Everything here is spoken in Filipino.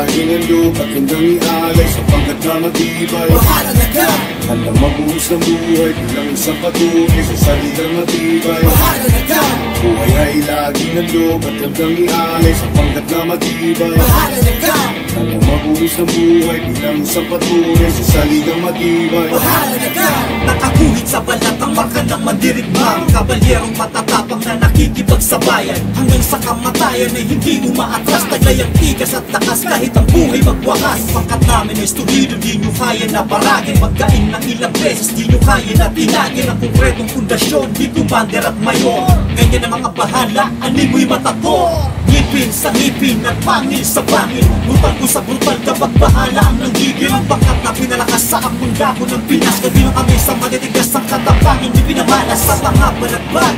laging handog at handang ialay sa pangkat na matibay. Mahalaga ka, handang mabuhos ng buhay bilang isang patunay sa salitang matibay. mahalaga ka, Buhay ay laging handog at handang ialay sa pangkat na matibay. mahalaga ka, handang mabuhos ng buhay bilang isang patunay sa salitang matibay. mahalaga ka. Nakaguhit sa balat ang marka ng mandirigmang kabalyerong matatapang na nakikipagsabayan hanggang sa kamatayan ay hindi umaatras. Taglay ang tigas at lakas kahit ang buhay magwakas. Pangkat namin ay studido, di nyo kaya na baragin. Magkain ng ilang beses, di nyo kaya na tinagin ang konkretong pundasyon, di commander at mayor. Ganyan ang mga bahala, animoy matato. Ngipin sa ngipin at pangil sa pangil. Brutal ko sa brutal kapag bahala ang nanggigil. Ang pangkat na pinalakas sa akong dako ng Pinas. Kabilang kami sa matitigas ang katapangin, di pinamalas sa mga balagbag.